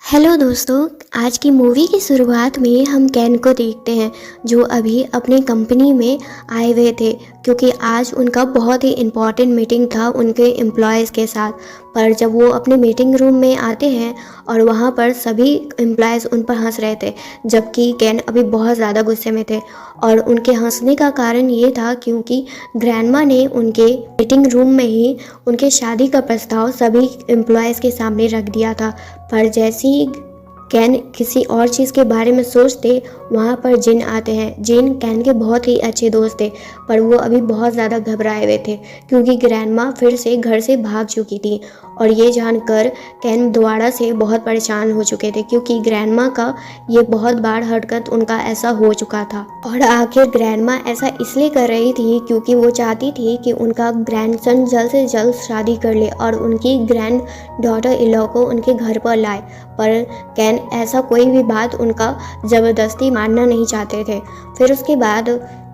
Hello दोस्तों। आज की मूवी की शुरुआत में हम कैन को देखते हैं जो अभी अपनी कंपनी में आए हुए थे क्योंकि आज उनका बहुत ही इम्पॉर्टेंट मीटिंग था उनके एम्प्लॉयज़ के साथ। पर जब वो अपने मीटिंग रूम में आते हैं और वहाँ पर सभी एम्प्लॉयज़ उन पर हंस रहे थे, जबकि कैन अभी बहुत ज़्यादा गुस्से में थे। और उनके हंसने का कारण ये था क्योंकि ग्रैंडमा ने उनके मीटिंग रूम में ही उनके शादी का प्रस्ताव सभी एम्प्लॉयज़ के सामने रख दिया था। पर जैसे ही कैन किसी और चीज़ के बारे में सोचते, वहाँ पर जिन आते हैं। जिन कैन के बहुत ही अच्छे दोस्त थे, पर वो अभी बहुत ज़्यादा घबराए हुए थे क्योंकि ग्रैंडमा फिर से घर से भाग चुकी थी। और ये जानकर कैन दोबारा से बहुत परेशान हो चुके थे क्योंकि ग्रैंडमा का ये बहुत बार हरकत उनका ऐसा हो चुका था। और आखिर ग्रैंडमा ऐसा इसलिए कर रही थी क्योंकि वो चाहती थी कि उनका ग्रैंडसन जल्द से जल्द शादी कर ले और उनकी ग्रैंड डॉटर इन लॉ को उनके घर पर लाए। पर कैन ऐसा कोई भी बात उनका ज़बरदस्ती मानना नहीं चाहते थे। फिर उसके बाद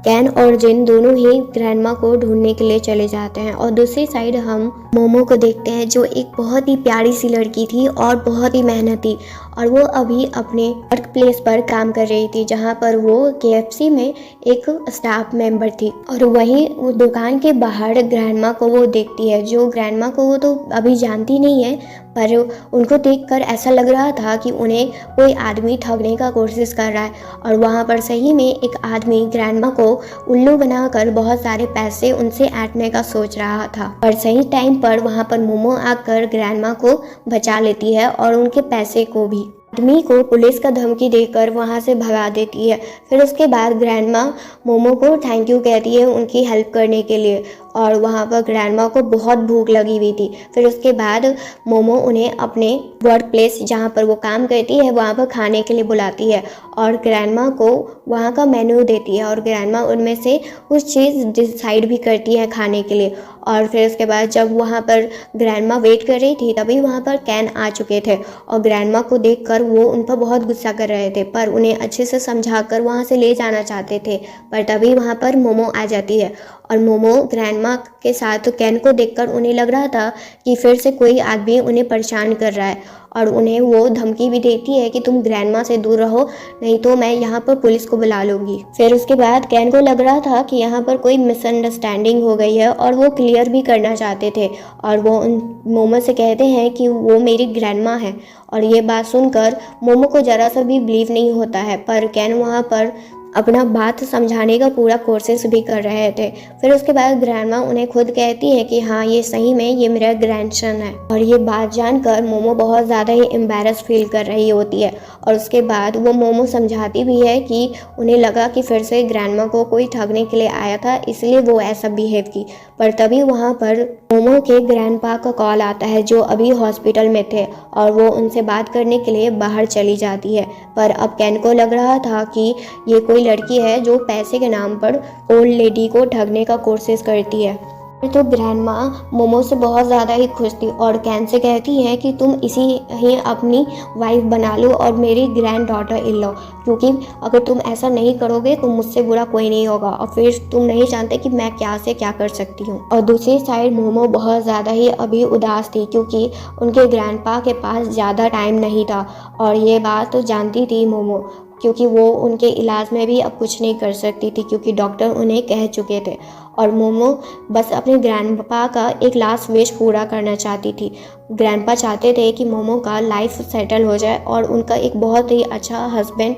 कैन और जिन दोनों ही ग्रैंडमा को ढूंढने के लिए चले जाते हैं। और दूसरी साइड हम मोमो को देखते हैं जो एक बहुत ही प्यारी सी लड़की थी और बहुत ही मेहनती। और वो अभी अपने वर्क प्लेस पर काम कर रही थी जहाँ पर वो KFC में एक स्टाफ मेंबर थी। और वहीं वो दुकान के बाहर ग्रैंडमा को वो देखती है, जो ग्रैंडमा को वो तो अभी जानती नहीं है, पर उनको देखकर ऐसा लग रहा था कि उन्हें कोई आदमी ठगने का कोशिश कर रहा है। और वहाँ पर सही में एक आदमी ग्रैंडमा को उल्लू बनाकर बहुत सारे पैसे उनसे ऐंठने का सोच रहा था। पर सही टाइम पर वहाँ पर मोमो आकर ग्रैंडमा को बचा लेती है और उनके पैसे को भी। आदमी को पुलिस का धमकी देकर वहाँ से भगा देती है। फिर उसके बाद ग्रैंडमा मोमो को थैंक यू कहती है उनकी हेल्प करने के लिए। और वहाँ पर ग्रैंडमा को बहुत भूख लगी हुई थी। फिर उसके बाद मोमो उन्हें अपने वर्क प्लेस जहाँ पर वो काम करती है वहाँ पर खाने के लिए बुलाती है और ग्रैंडमा को वहाँ का मेन्यू देती है। और ग्रैंडमा उनमें से कुछ चीज़ डिसाइड भी करती है खाने के लिए। और फिर उसके बाद जब वहाँ पर ग्रैंडमा वेट कर रही थी तभी वहाँ पर कैन आ चुके थे और ग्रैंडमा को देखकर वो उन पर बहुत गुस्सा कर रहे थे, पर उन्हें अच्छे से समझाकर वहाँ से ले जाना चाहते थे। पर तभी वहाँ पर मोमो आ जाती है और मोमो ग्रैंडमा के साथ कैन को देखकर उन्हें लग रहा था कि फिर से कोई आदमी उन्हें परेशान कर रहा है। और उन्हें वो धमकी भी देती है कि तुम ग्रैंडमा से दूर रहो, नहीं तो मैं यहाँ पर पुलिस को बुला लूँगी। फिर उसके बाद कैन को लग रहा था कि यहाँ पर कोई मिसअंडरस्टैंडिंग हो गई है और वो क्लियर भी करना चाहते थे। और वो उन मोमो से कहते हैं कि वो मेरी ग्रैंडमा है। और ये बात सुनकर मोमो को ज़रा सा भी बिलीव नहीं होता है, पर कैन वहाँ पर अपना बात समझाने का पूरा कोशिश भी कर रहे थे। फिर उसके बाद ग्रैंडमा उन्हें खुद कहती है कि हाँ, ये सही में ये मेरा ग्रैंडसन है। और ये बात जानकर मोमो बहुत ज़्यादा ही एम्बैरस फील कर रही होती है। और उसके बाद वो मोमो समझाती भी है कि उन्हें लगा कि फिर से ग्रैंडमा को कोई ठगने के लिए आया था, इसलिए वो ऐसा बिहेव की। पर तभी वहाँ पर मोमो के ग्रैंडपा का कॉल आता है जो अभी हॉस्पिटल में थे और वो उनसे बात करने के लिए बाहर चली जाती है। पर अब कैन को लग रहा था कि ये कोई लड़की है जो पैसे के नाम पर ओल्ड लेडी को ठगने का कोशिश करती है। तो ग्रैंडमा मोमो से बहुत ज़्यादा ही खुश थी और कैन से कहती है कि तुम इसी ही अपनी वाइफ बना लो और मेरी ग्रैंड डॉटर इन लॉ, क्योंकि अगर तुम ऐसा नहीं करोगे तो मुझसे बुरा कोई नहीं होगा और फिर तुम नहीं जानते कि मैं क्या से क्या कर सकती हूँ। और दूसरी साइड मोमो बहुत ज़्यादा ही अभी उदास थी क्योंकि उनके ग्रैंडपा के पास ज़्यादा टाइम नहीं था। और ये बात तो जानती थी मोमो, क्योंकि वो उनके इलाज में भी अब कुछ नहीं कर सकती थी क्योंकि डॉक्टर उन्हें कह चुके थे। और मोमो बस अपने ग्रैंडपा का एक लास्ट विश पूरा करना चाहती थी। ग्रैंडपा चाहते थे कि मोमो का लाइफ सेटल हो जाए और उनका एक बहुत ही अच्छा हस्बैंड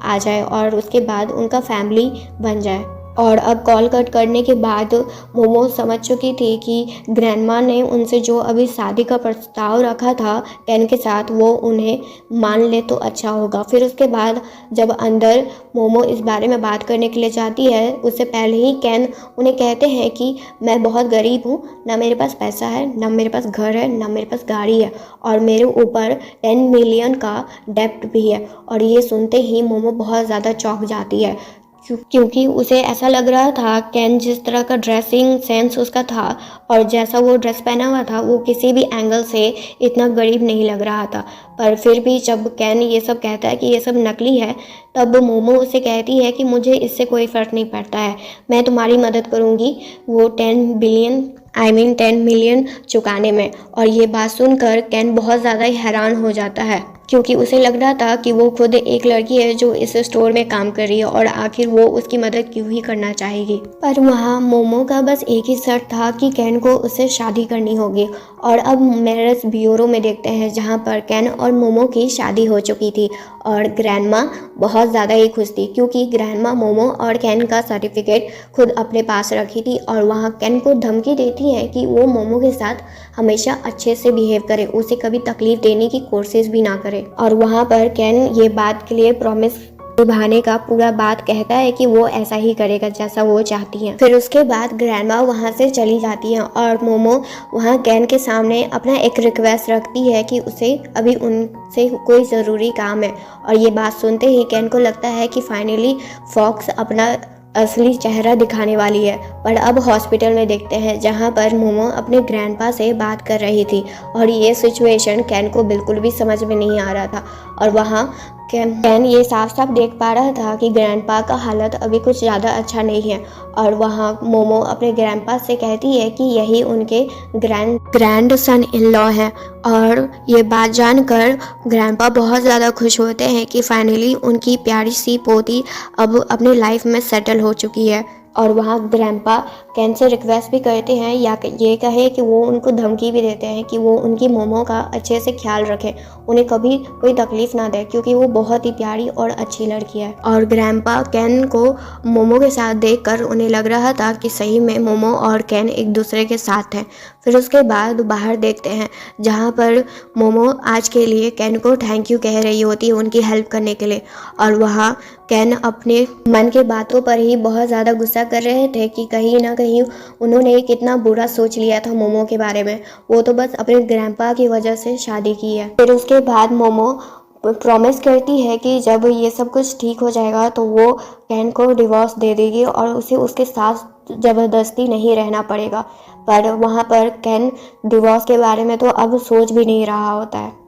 आ जाए और उसके बाद उनका फैमिली बन जाए। और अब कॉल कट करने के बाद मोमो समझ चुकी थी कि ग्रैंडमा ने उनसे जो अभी शादी का प्रस्ताव रखा था कैन के साथ वो उन्हें मान ले तो अच्छा होगा। फिर उसके बाद जब अंदर मोमो इस बारे में बात करने के लिए जाती है, उससे पहले ही कैन उन्हें कहते हैं कि मैं बहुत गरीब हूँ, ना मेरे पास पैसा है, ना मेरे पास घर है, ना मेरे पास गाड़ी है और मेरे ऊपर 10 मिलियन का डेब्ट भी है। और ये सुनते ही मोमो बहुत ज़्यादा चौंक जाती है क्योंकि उसे ऐसा लग रहा था कैन जिस तरह का ड्रेसिंग सेंस उसका था और जैसा वो ड्रेस पहना हुआ था वो किसी भी एंगल से इतना गरीब नहीं लग रहा था। पर फिर भी जब कैन ये सब कहता है कि ये सब नकली है, तब मोमो उसे कहती है कि मुझे इससे कोई फ़र्क नहीं पड़ता है, मैं तुम्हारी मदद करूँगी वो 10 मिलियन चुकाने में। और ये बात सुनकर कैन बहुत ज़्यादा ही हैरान हो जाता है क्योंकि उसे लग रहा था कि वो खुद एक लड़की है जो इस स्टोर में काम कर रही है और आखिर वो उसकी मदद क्यों ही करना चाहेगी। पर वहाँ मोमो का बस एक ही शर्त था कि कैन को उससे शादी करनी होगी। और अब मैरिज ब्यूरो में देखते हैं जहाँ पर कैन और मोमो की शादी हो चुकी थी और ग्रैंडमा बहुत ज़्यादा ही खुश थी क्योंकि ग्रैंडमा मोमो और कैन का सर्टिफिकेट खुद अपने पास रखी थी और वहाँ कैन को धमकी देती है कि वो मोमो के साथ हमेशा अच्छे से बिहेव करे, उसे कभी तकलीफ देने की कोशिश भी ना करे। और वहाँ पर कैन ये बात के लिए प्रॉमिस निभाने का पूरा बात कहता है कि वो ऐसा ही करेगा जैसा वो चाहती हैं। फिर उसके बाद ग्रैंडमा वहाँ से चली जाती हैं और मोमो वहाँ कैन के सामने अपना एक रिक्वेस्ट रखती है कि उसे अभी उनसे कोई ज़रूरी काम है। और ये बात सुनते ही कैन को लगता है कि फाइनली फॉक्स अपना असली चेहरा दिखाने वाली है। पर अब हॉस्पिटल में देखते हैं जहाँ पर मोमो अपने ग्रैंडपा से बात कर रही थी और ये सिचुएशन कैन को बिल्कुल भी समझ में नहीं आ रहा था। और वहाँ कैन ये साफ साफ देख पा रहा था कि ग्रैंडपा का हालत अभी कुछ ज़्यादा अच्छा नहीं है। और वहाँ मोमो अपने ग्रैंडपा से कहती है कि यही उनके ग्रैंड सन इन लॉ है। और ये बात जानकर ग्रैंडपा बहुत ज़्यादा खुश होते हैं कि फाइनली उनकी प्यारी सी पोती अब अपनी लाइफ में सेटल हो चुकी है। और वहाँ ग्रैंडपा कैन से रिक्वेस्ट भी करते हैं या ये कहे कि वो उनको धमकी भी देते हैं कि वो उनकी मोमो का अच्छे से ख्याल रखें, उन्हें कभी कोई तकलीफ़ ना दे क्योंकि वो बहुत ही प्यारी और अच्छी लड़की है। और ग्रैंडपा कैन को मोमो के साथ देखकर उन्हें लग रहा था कि सही में मोमो और कैन एक दूसरे के साथ हैं। फिर उसके बाद बाहर देखते हैं जहाँ पर मोमो आज के लिए कैन को थैंक यू कह रही होती है उनकी हेल्प करने के लिए। और वहाँ कैन अपने मन की बातों पर ही बहुत ज़्यादा गुस्सा कर रहे थे कि कहीं ना कहीं उन्होंने कितना बुरा सोच लिया था मोमो के बारे में। वो तो बस अपने ग्रैंडपा की वजह से शादी की है। फिर उसके बाद मोमो प्रॉमिस करती है कि जब ये सब कुछ ठीक हो जाएगा तो वो कैन को डिवोर्स दे देगी और उसे उसके साथ ज़बरदस्ती नहीं रहना पड़ेगा। पर वहाँ पर कैन डिवोर्स के बारे में तो अब सोच भी नहीं रहा होता है।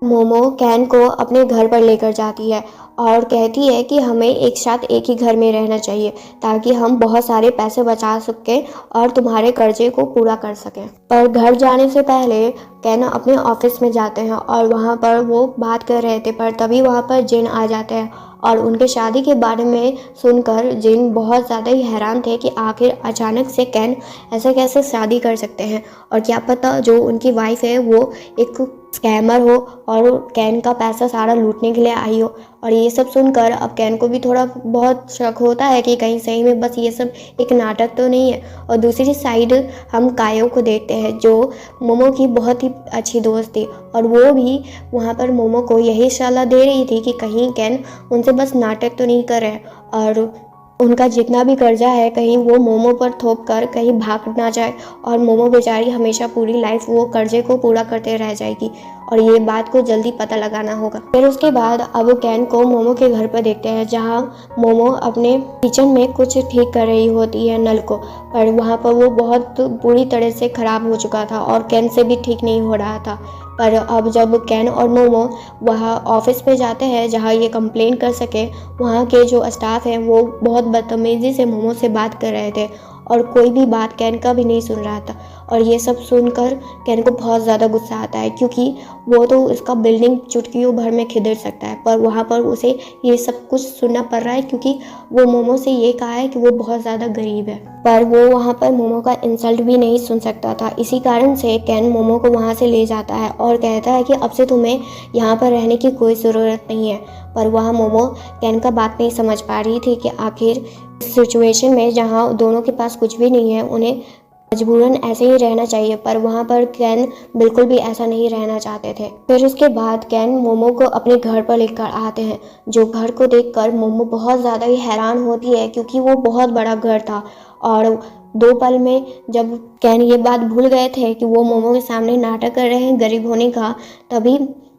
मोमो कैन को अपने घर पर लेकर जाती है और कहती है कि हमें एक साथ एक ही घर में रहना चाहिए ताकि हम बहुत सारे पैसे बचा सकें और तुम्हारे कर्जे को पूरा कर सकें। पर घर जाने से पहले कैन अपने ऑफिस में जाते हैं और वहाँ पर वो बात कर रहे थे पर तभी वहाँ पर जिन आ जाते हैं और उनके शादी के बारे में सुनकर जिन बहुत ज़्यादा ही हैरान थे कि आखिर अचानक से कैन ऐसे कैसे शादी कर सकते हैं और क्या पता जो उनकी वाइफ है वो एक स्कैमर हो और कैन का पैसा सारा लूटने के लिए आई हो। और ये सब सुनकर अब कैन को भी थोड़ा बहुत शक होता है कि कहीं सही में बस ये सब एक नाटक तो नहीं है। और दूसरी साइड हम कायो को देखते हैं जो मोमो की बहुत ही अच्छी दोस्त थी और वो भी वहाँ पर मोमो को यही सलाह दे रही थी कि कहीं कैन उनसे बस नाटक तो नहीं कर रहे और उनका जितना भी कर्जा है कहीं वो मोमो पर थोप कर कहीं भाग ना जाए और मोमो बेचारी हमेशा पूरी लाइफ वो कर्जे को पूरा करते रह जाएगी। और ये बात को जल्दी पता लगाना होगा। फिर उसके बाद अब कैन को मोमो के घर पर देखते हैं जहाँ मोमो अपने किचन में कुछ ठीक कर रही होती है नल को। पर वहाँ पर वो बहुत बुरी तरह से ख़राब हो चुका था और कैन से भी ठीक नहीं हो रहा था। पर अब जब कैन और मोमो वहाँ ऑफिस में जाते हैं जहाँ ये कंप्लेन कर सके, वहाँ के जो स्टाफ हैं वो बहुत बदतमीज़ी से मोमो से बात कर रहे थे और कोई भी बात कैन का भी नहीं सुन रहा था। और ये सब सुनकर कैन को बहुत ज़्यादा गुस्सा आता है क्योंकि वो तो इसका बिल्डिंग चुटकियों भर में खिदर सकता है पर वहाँ पर उसे ये सब कुछ सुनना पड़ रहा है क्योंकि वो मोमो से ये कहा है कि वो बहुत ज़्यादा गरीब है। पर वो वहाँ पर मोमो का इंसल्ट भी नहीं सुन सकता था। इसी कारण से कैन मोमो को वहाँ से ले जाता है और कहता है कि अब से तुम्हें यहाँ पर रहने की कोई ज़रूरत नहीं है। पर वहाँ मोमो कैन का बात नहीं समझ पा रही थी कि आखिर सिचुएशन में जहाँ दोनों के पास कुछ भी नहीं है उन्हें मजबूरन ऐसे ही रहना चाहिए। पर वहाँ पर कैन बिल्कुल भी ऐसा नहीं रहना चाहते थे। फिर उसके बाद कैन मोमो को अपने घर पर लेकर आते हैं जो घर को देखकर मोमो बहुत ज़्यादा ही हैरान होती है क्योंकि वो बहुत बड़ा घर था। और 2 पल में जब कैन ये बात भूल गए थे कि वो मोमो के सामने नाटक कर रहे हैं गरीब होने का, तभी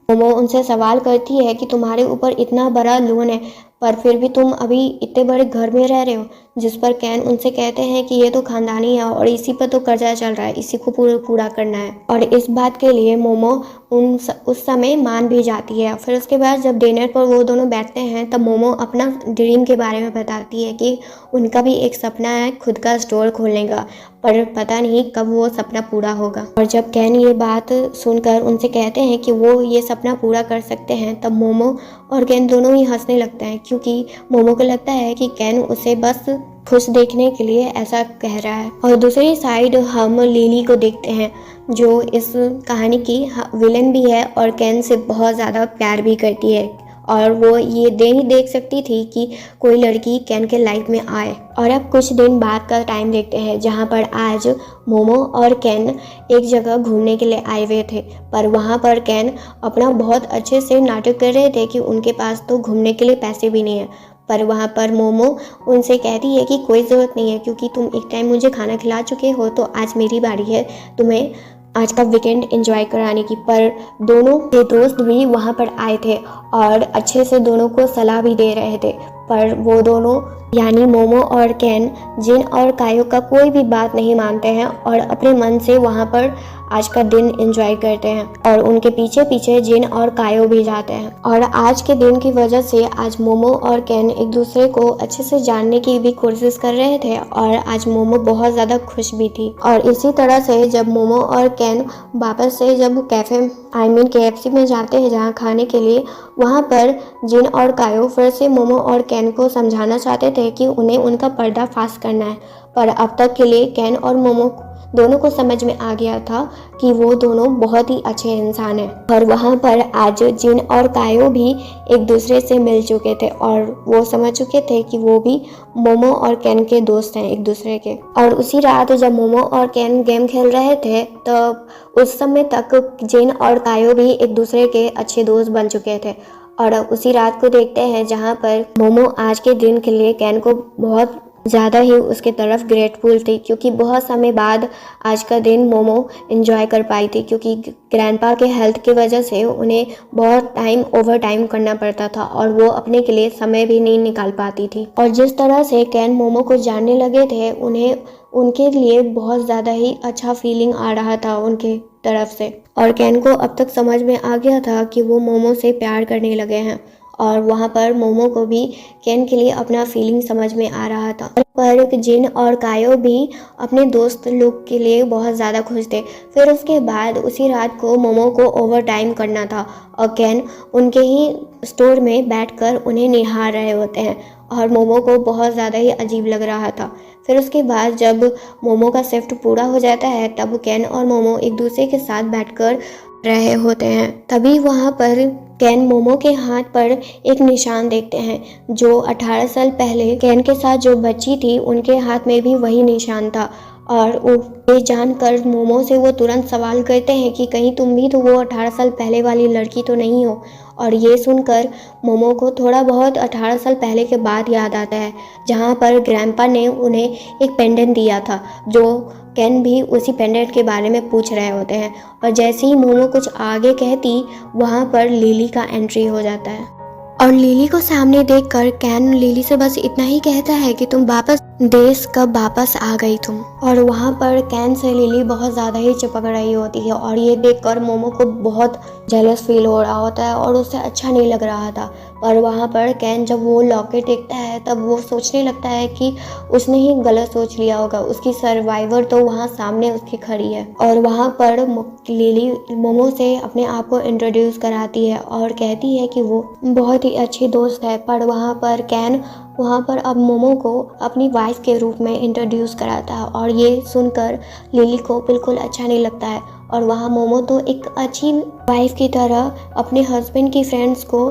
मोमो उनसे सवाल करती है कि तुम्हारे ऊपर इतना बड़ा लोन है पर फिर भी तुम अभी इतने बड़े घर में रह रहे हो। जिस पर कैन उनसे कहते हैं कि ये तो खानदानी है और इसी पर तो कर्जा चल रहा है, इसी को पूरा करना है। और इस बात के लिए मोमो उस समय मान भी जाती है। फिर उसके बाद जब डिनर पर वो दोनों बैठते हैं तब मोमो अपना ड्रीम के बारे में बताती है कि उनका भी एक सपना है खुद का स्टोर खोलने का, पर पता नहीं कब वो सपना पूरा होगा। और जब कैन ये बात सुनकर उनसे कहते हैं कि वो ये सपना पूरा कर सकते हैं तब मोमो और कैन दोनों ही हंसने लगते हैं, क्योंकि मोमो को लगता है कि कैन उसे बस खुश देखने के लिए ऐसा कह रहा है। और दूसरी साइड हम लिली को देखते हैं जो इस कहानी की विलन भी है और कैन से बहुत ज़्यादा प्यार भी करती है, और वो ये नहीं देख सकती थी कि कोई लड़की कैन के लाइफ में आए। और अब कुछ दिन बाद का टाइम देखते हैं जहाँ पर आज मोमो और कैन एक जगह घूमने के लिए आए हुए थे, पर वहाँ पर कैन अपना बहुत अच्छे से नाटक कर रहे थे कि उनके पास तो घूमने के लिए पैसे भी नहीं है। पर वहाँ पर मोमो उनसे कहती है कि कोई ज़रूरत नहीं है, क्योंकि तुम एक टाइम मुझे खाना खिला चुके हो, तो आज मेरी बारी है तुम्हें आज का वीकेंड एंजॉय कराने की। पर दोनों के दोस्त भी वहाँ पर आए थे और अच्छे से दोनों को सलाह भी दे रहे थे, पर वो दोनों यानी मोमो और कैन जिन और कायो का कोई भी बात नहीं मानते हैं और अपने मन से वहाँ पर आज का दिन एंजॉय करते हैं, और उनके पीछे पीछे जिन और कायो भी जाते हैं। और आज के दिन की वजह से आज मोमो और कैन एक दूसरे को अच्छे से जानने की भी कोशिश कर रहे थे, और आज मोमो बहुत ज़्यादा खुश भी थी। और इसी तरह से जब मोमो और कैन वापस से जब कैफ़े KFC में जाते हैं जहाँ खाने के लिए, वहाँ पर जिन और कायो फिर से मोमो और कैन को समझाना चाहते थे कि उन्हें उनका पर्दाफाश करना है, पर अब तक के लिए कैन और मोमो दोनों को समझ में आ गया था कि वो दोनों बहुत ही अच्छे इंसान हैं। और वहाँ पर आज जिन और कायो भी एक दूसरे से मिल चुके थे और वो समझ चुके थे कि वो भी मोमो और कैन के दोस्त हैं एक दूसरे के। और उसी रात जब मोमो और कैन गेम खेल रहे थे तब उस समय तक जिन और कायो भी एक दूसरे के अच्छे दोस्त बन चुके थे। और उसी रात को देखते हैं जहाँ पर मोमो आज के दिन के लिए कैन को बहुत ज़्यादा ही उसके तरफ ग्रेटफुल थी, क्योंकि बहुत समय बाद आज का दिन मोमो एंजॉय कर पाई थी, क्योंकि ग्रैंडपा के हेल्थ की वजह से उन्हें बहुत ओवर टाइम करना पड़ता था और वो अपने के लिए समय भी नहीं निकाल पाती थी। और जिस तरह से कैन मोमो को जानने लगे थे उन्हें उनके लिए बहुत ज़्यादा ही अच्छा फीलिंग आ रहा था उनके तरफ से, और कैन को अब तक समझ में आ गया था कि वो मोमो से प्यार करने लगे हैं। और वहाँ पर मोमो को भी कैन के लिए अपना फीलिंग समझ में आ रहा था। पर जिन और कायो भी अपने दोस्त लोग के लिए बहुत ज़्यादा खुश थे। फिर उसके बाद उसी रात को मोमो को ओवर टाइम करना था और कैन उनके ही स्टोर में बैठकर उन्हें निहार रहे होते हैं, और मोमो को बहुत ज़्यादा ही अजीब लग रहा था। फिर उसके बाद जब मोमो का शिफ्ट पूरा हो जाता है तब कैन और मोमो एक दूसरे के साथ बैठकर रहे होते हैं। तभी वहाँ पर कैन मोमो के हाथ पर एक निशान देखते हैं जो 18 साल पहले कैन के साथ जो बच्ची थी उनके हाथ में भी वही निशान था। और ये जानकर मोमो से वो तुरंत सवाल करते हैं कि कहीं तुम भी तो वो 18 साल पहले वाली लड़की तो नहीं हो। और ये सुनकर मोमो को थोड़ा बहुत 18 साल पहले के बाद याद आता है जहाँ पर ग्रैंडपा ने उन्हें एक पेंडेंट दिया था, जो कैन भी उसी पेंडेंट के बारे में पूछ रहे होते हैं। और जैसे ही मोमो कुछ आगे कहती वहाँ पर लिली का एंट्री हो जाता है, और लिली को सामने देखकर कैन लिली से बस इतना ही कहता है कि तुम वापस देश कब वापस आ गई तुम। और वहाँ पर कैन से लिली बहुत ज़्यादा ही चिपक रही होती है, और ये देखकर मोमो को बहुत जेलस फील हो रहा होता है और उसे अच्छा नहीं लग रहा था। पर वहाँ पर कैन जब वो लॉकेट देखता है तब वो सोचने लगता है कि उसने ही गलत सोच लिया होगा, उसकी सर्वाइवर तो वहाँ सामने उसकी खड़ी है। और वहाँ पर लिली मोमो से अपने आप को इंट्रोड्यूस कराती है और कहती है कि वो बहुत ही अच्छी दोस्त है। पर वहाँ पर कैन वहाँ पर अब मोमो को अपनी वाइफ के रूप में इंट्रोड्यूस कराता है, और ये सुनकर लिली को बिल्कुल अच्छा नहीं लगता है। और वहाँ मोमो तो एक अच्छी वाइफ की तरह अपने हस्बैंड की फ्रेंड्स को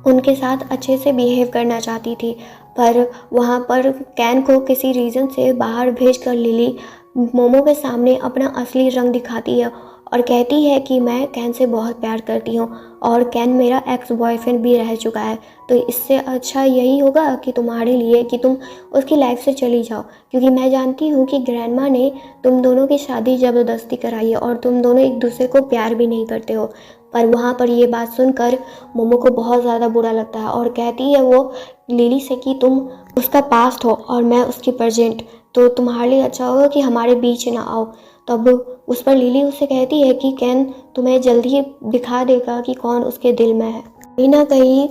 उनके साथ अच्छे से बिहेव करना चाहती थी, पर वहाँ पर कैन को किसी रीज़न से बाहर भेजकर लिली मोमो के सामने अपना असली रंग दिखाती है और कहती है कि मैं कैन से बहुत प्यार करती हूँ और कैन मेरा एक्स बॉयफ्रेंड भी रह चुका है, तो इससे अच्छा यही होगा कि तुम्हारे लिए कि तुम उसकी लाइफ से चली जाओ, क्योंकि मैं जानती हूँ कि ग्रैंडमा ने तुम दोनों की शादी ज़बरदस्ती कराई है और तुम दोनों एक दूसरे को प्यार भी नहीं करते हो। पर वहाँ पर ये बात सुनकर मोमो को बहुत ज़्यादा बुरा लगता है और कहती है वो लिली से कि तुम उसका पास्ट हो और मैं उसकी प्रेजेंट, तो तुम्हारे लिए अच्छा होगा कि हमारे बीच ना आओ। तब उस पर लिली उससे कहती है कि कैन तुम्हें जल्दी दिखा देगा कि कौन उसके दिल में है। कहीं ना कहीं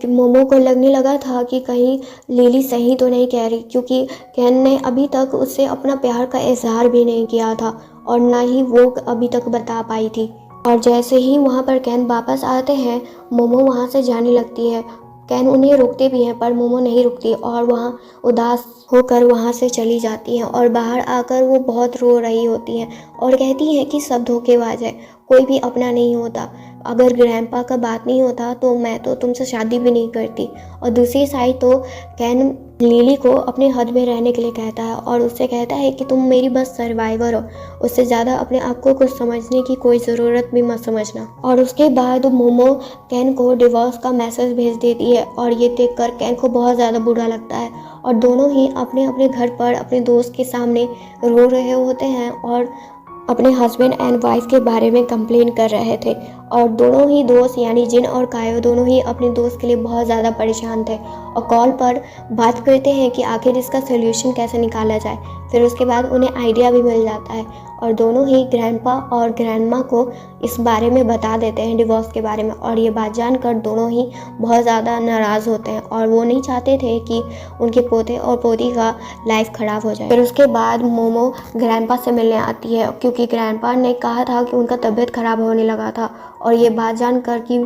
मोमो को लगने लगा था कि कहीं लिली सही तो नहीं कह रही, क्योंकि कैन ने अभी तक उससे अपना प्यार का इजहार भी नहीं किया था और ना ही वो अभी तक बता पाई थी। और जैसे ही वहाँ पर कैन वापस आते हैं, मोमो वहाँ से जाने लगती है। कैन उन्हें रोकते भी हैं पर मोमो नहीं रुकती और वहाँ उदास होकर वहाँ से चली जाती हैं और बाहर आकर वो बहुत रो रही होती हैं और कहती हैं कि सब धोखेबाज है, कोई भी अपना नहीं होता। अगर ग्रैंडपा का बात नहीं होता तो मैं तो तुमसे शादी भी नहीं करती। और दूसरी साइड तो कैन लिली को अपने हद में रहने के लिए कहता है और उससे कहता है कि तुम मेरी बस सर्वाइवर हो, उससे ज़्यादा अपने आप को कुछ समझने की कोई ज़रूरत भी मत समझना। और उसके बाद मोमो कैन को डिवोर्स का मैसेज भेज देती है और ये देखकर कैन को बहुत ज़्यादा बुरा लगता है और दोनों ही अपने अपने घर पर अपने दोस्त के सामने रो रहे होते हैं और अपने हस्बैंड एंड वाइफ के बारे में कंप्लेन कर रहे थे। और दोनों ही दोस्त यानी जिन और कायो दोनों ही अपने दोस्त के लिए बहुत ज़्यादा परेशान थे और कॉल पर बात करते हैं कि आखिर इसका सोल्यूशन कैसे निकाला जाए। फिर उसके बाद उन्हें आइडिया भी मिल जाता है और दोनों ही ग्रैंडपा और ग्रैंडमा को इस बारे में बता देते हैं, डिवोर्स के बारे में। और ये बात जानकर दोनों ही बहुत ज़्यादा नाराज़ होते हैं और वो नहीं चाहते थे कि उनके पोते और पोती का लाइफ ख़राब हो जाए। फिर उसके बाद मोमो ग्रैंडपा से मिलने आती है क्योंकि ग्रैंडपा ने कहा था कि उनका तबीयत ख़राब होने लगा था और ये बात जानकर कि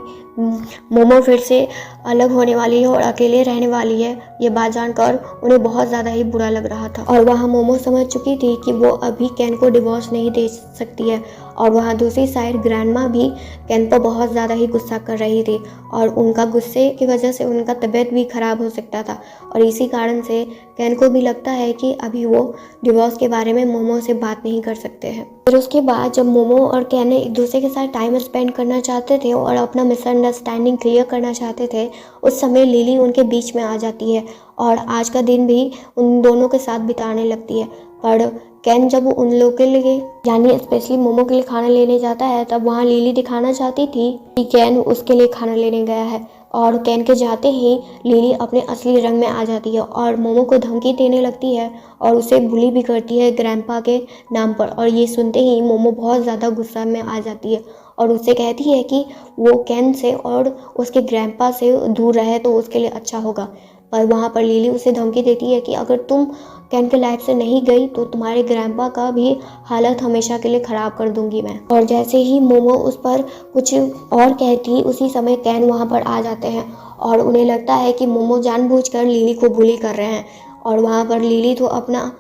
मोमो फिर से अलग होने वाली है और अकेले रहने वाली है, ये बात जानकर उन्हें बहुत ज़्यादा ही बुरा लग रहा था। और वहाँ मोमो समझ चुकी थी कि वो अभी कैन को डिवोर्स नहीं दे सकती है और वहाँ दूसरी साइड ग्रैंडमा भी कैन पर बहुत ज़्यादा ही गुस्सा कर रही थी और उनका गुस्से की वजह से उनका तबीयत भी ख़राब हो सकता था और इसी कारण से कैन को भी लगता है कि अभी वो डिवोर्स के बारे में मोमो से बात नहीं कर सकते हैं। फिर उसके बाद जब मोमो और कैन एक दूसरे के साथ टाइम स्पेंड करना चाहते थे और अपना मिसअंडरस्टैंडिंग क्लियर करना चाहते थे, उस समय लिली उनके बीच में आ जाती है और आज का दिन भी उन दोनों के साथ बिताने लगती है। पर कैन जब उन लोगों के लिए यानी स्पेशली मोमो के लिए खाना लेने जाता है, तब वहाँ लिली दिखाना चाहती थी कि कैन उसके लिए खाना लेने गया है और कैन के जाते ही लिली अपने असली रंग में आ जाती है और मोमो को धमकी देने लगती है और उसे बुली भी करती है ग्रैंडपा के नाम पर। और ये सुनते ही मोमो बहुत ज़्यादा गुस्सा में आ जाती है और उससे कहती है कि वो कैन से और उसके ग्रैंडपा से दूर रहे तो उसके लिए अच्छा होगा। पर वहाँ पर लिली उसे धमकी देती है कि अगर तुम कैन के लाइफ से नहीं गई तो तुम्हारे ग्रैंडपा का भी हालत हमेशा के लिए ख़राब कर दूंगी मैं। और जैसे ही मोमो उस पर कुछ और कहती, उसी समय कैन वहाँ पर आ जाते हैं और उन्हें लगता है कि मोमो जानबूझकर लिली को बुली कर रहे हैं। और वहाँ पर लिली तो अपना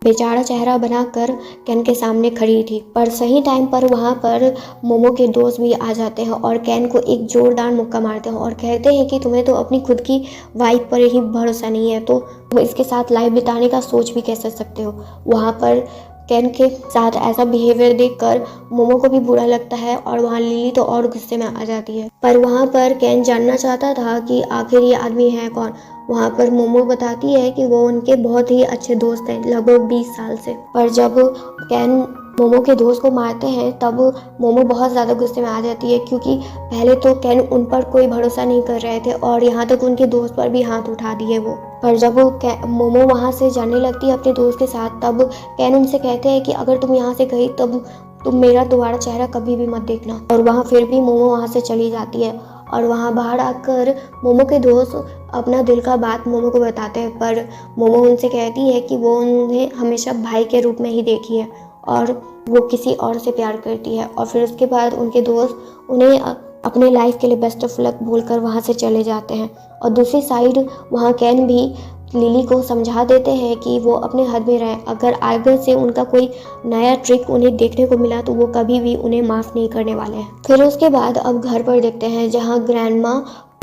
बेचारा चेहरा बनाकर कैन के सामने खड़ी थी, पर सही टाइम पर वहाँ पर मोमो के दोस्त भी आ जाते हैं और कैन को एक जोरदार मुक्का मारते हैं और कहते हैं कि तुम्हें तो अपनी खुद की वाइफ पर ही भरोसा नहीं है तो तुम इसके साथ लाइफ बिताने का सोच भी कैसे सकते हो। वहाँ पर कैन के साथ ऐसा बिहेवियर देखकर मोमो को भी बुरा लगता है और वहाँ लिली तो और गुस्से में आ जाती है। पर वहाँ पर कैन जानना चाहता था कि आखिर ये आदमी है कौन। वहाँ पर मोमो बताती है कि वो उनके बहुत ही अच्छे दोस्त हैं लगभग 20 साल से। पर जब कैन मोमो के दोस्त को मारते हैं तब मोमो बहुत ज़्यादा गुस्से में आ जाती है क्योंकि पहले तो कैन उन पर कोई भरोसा नहीं कर रहे थे और यहाँ तक उनके दोस्त पर भी हाथ उठा दिए वो। पर जब मोमो वहाँ से जाने लगती है अपने दोस्त के साथ, तब कैन उनसे कहते हैं कि अगर तुम यहाँ से गई तब तुम मेरा दोबारा चेहरा कभी भी मत देखना। और वहाँ फिर भी मोमो वहाँ से चली जाती है और वहाँ बाहर आकर मोमो के दोस्त अपना दिल का बात मोमो को बताते हैं, पर मोमो उनसे कहती है कि वो उन्हें हमेशा भाई के रूप में ही देखी है और वो किसी और से प्यार करती है। और फिर उसके बाद उनके दोस्त उन्हें अपने लाइफ के लिए बेस्ट ऑफ लक बोलकर वहाँ से चले जाते हैं। और दूसरी साइड वहाँ कैन भी लिली को समझा देते हैं कि वो अपने हद में रहे, अगर आगे से उनका कोई नया ट्रिक उन्हें देखने को मिला तो वो कभी भी उन्हें माफ़ नहीं करने वाले हैं। फिर उसके बाद अब घर पर देखते हैं जहाँ ग्रैंडमा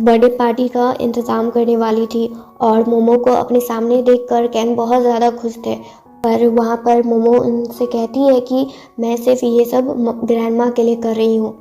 बर्थडे पार्टी का इंतज़ाम करने वाली थी और मोमो को अपने सामने देखकर कैन बहुत ज़्यादा खुश थे। पर वहाँ पर मोमो उनसे कहती है कि मैं सिर्फ ये सब ग्रैंडमा के लिए कर रही हूँ।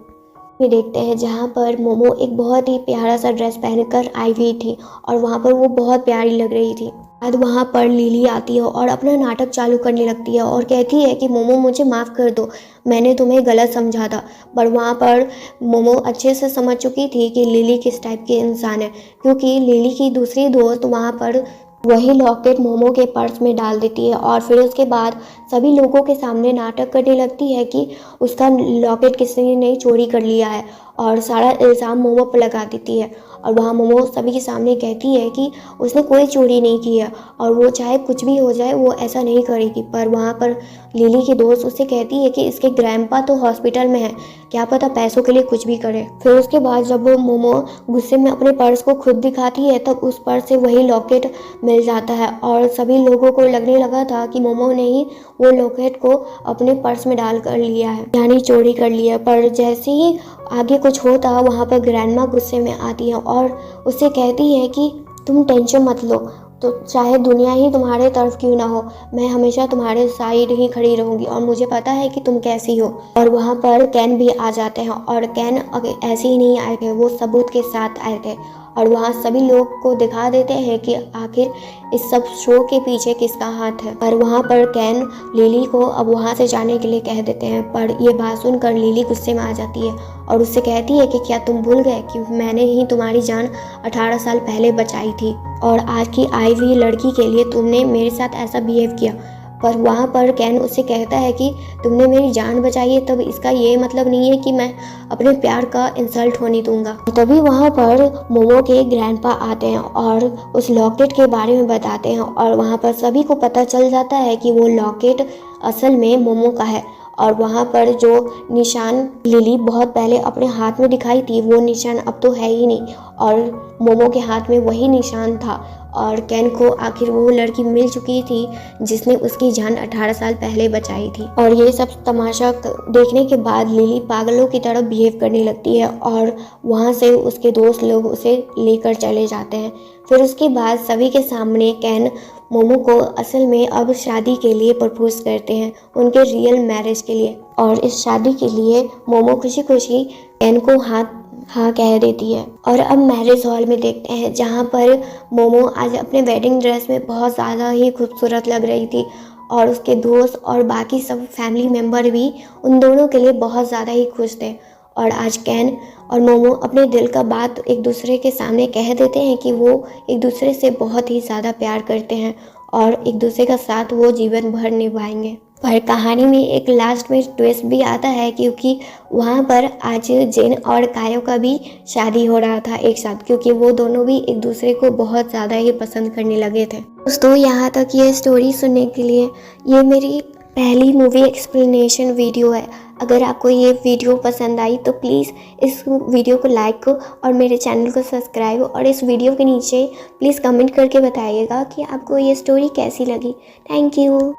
भी देखते हैं जहाँ पर मोमो एक बहुत ही प्यारा सा ड्रेस पहनकर आई हुई थी और वहाँ पर वो बहुत प्यारी लग रही थी। बाद वहाँ पर लिली आती है और अपना नाटक चालू करने लगती है और कहती है कि मोमो मुझे माफ़ कर दो, मैंने तुम्हें गलत समझा था। पर वहाँ पर मोमो अच्छे से समझ चुकी थी कि लिली किस टाइप की इंसान है, क्योंकि लिली की दूसरी दोस्त वहाँ पर वही लॉकेट मोमो के पर्स में डाल देती है और फिर उसके बाद सभी लोगों के सामने नाटक करने लगती है कि उसका लॉकेट किसी ने चोरी कर लिया है और सारा इल्ज़ाम मोमो पर लगा देती है। और वहाँ मोमो सभी के सामने कहती है कि उसने कोई चोरी नहीं की है और वो चाहे कुछ भी हो जाए वो ऐसा नहीं करेगी। पर वहाँ पर लिली की दोस्त उससे कहती है कि इसके ग्रैंडपा तो हॉस्पिटल में है, क्या पता पैसों के लिए कुछ भी करे। फिर उसके बाद जब वो मोमो गुस्से में अपने पर्स को खुद दिखाती है तब उस पर्स से वही लॉकेट मिल जाता है और सभी लोगों को लगने लगा था कि मोमो ने ही वो लॉकेट को अपने पर्स में डाल कर लिया है, यानी चोरी कर लिया। पर जैसे ही आगे कुछ होता वहाँ पर ग्रैंडमा गुस्से में आती है और उससे कहती है कि तुम टेंशन मत लो, तो चाहे दुनिया ही तुम्हारे तरफ क्यों ना हो, मैं हमेशा तुम्हारे साइड ही खड़ी रहूंगी और मुझे पता है कि तुम कैसी हो। और वहाँ पर कैन भी आ जाते हैं और कैन ऐसे ही नहीं आए थे, वो सबूत के साथ आए थे और वहाँ सभी लोग को दिखा देते हैं कि आखिर इस सब शो के पीछे किसका हाथ है। पर वहाँ पर कैन लिली को अब वहाँ से जाने के लिए कह देते हैं, पर ये बात सुनकर लिली गुस्से में आ जाती है और उससे कहती है कि क्या तुम भूल गए कि मैंने ही तुम्हारी जान 18 साल पहले बचाई थी और आज की आई हुई लड़की के लिए तुमने मेरे साथ ऐसा बिहेव किया। पर वहाँ पर कैन उससे कहता है कि तुमने मेरी जान बचाई है तब इसका ये मतलब नहीं है कि मैं अपने प्यार का इंसल्ट होने दूंगा। तभी वहाँ पर मोमो के ग्रैंडपा आते हैं और उस लॉकेट के बारे में बताते हैं और वहाँ पर सभी को पता चल जाता है कि वो लॉकेट असल में मोमो का है। और वहाँ पर जो निशान लिली बहुत पहले अपने हाथ में दिखाई थी वो निशान अब तो है ही नहीं और मोमो के हाथ में वही निशान था और कैन को आखिर वो लड़की मिल चुकी थी जिसने उसकी जान 18 साल पहले बचाई थी। और ये सब तमाशा देखने के बाद लिली पागलों की तरह बिहेव करने लगती है और वहाँ से उसके दोस्त लोग उसे लेकर चले जाते हैं। फिर उसके बाद सभी के सामने कैन मोमो को असल में अब शादी के लिए प्रपोज करते हैं, उनके रियल मैरिज के लिए। और इस शादी के लिए मोमो खुशी खुशी कैन को हाँ कह देती है। और अब मैरिज हॉल में देखते हैं जहाँ पर मोमो आज अपने वेडिंग ड्रेस में बहुत ज़्यादा ही खूबसूरत लग रही थी और उसके दोस्त और बाकी सब फैमिली मेम्बर भी उन दोनों के लिए बहुत ज़्यादा ही खुश थे। और आज कैन और मोमो अपने दिल का बात एक दूसरे के सामने कह देते हैं कि वो एक दूसरे से बहुत ही ज़्यादा प्यार करते हैं और एक दूसरे का साथ वो जीवन भर निभाएंगे। पर कहानी में एक लास्ट में ट्विस्ट भी आता है क्योंकि वहाँ पर आज जिन और कायो का भी शादी हो रहा था एक साथ, क्योंकि वो दोनों भी एक दूसरे को बहुत ज़्यादा ही पसंद करने लगे थे। दोस्तों यहाँ तक ये स्टोरी सुनने के लिए ये मेरी पहली मूवी एक्सप्लेनेशन वीडियो है। अगर आपको ये वीडियो पसंद आई तो प्लीज़ इस वीडियो को लाइक और मेरे चैनल को सब्सक्राइब और इस वीडियो के नीचे प्लीज़ कमेंट करके बताइएगा कि आपको ये स्टोरी कैसी लगी। Thank you.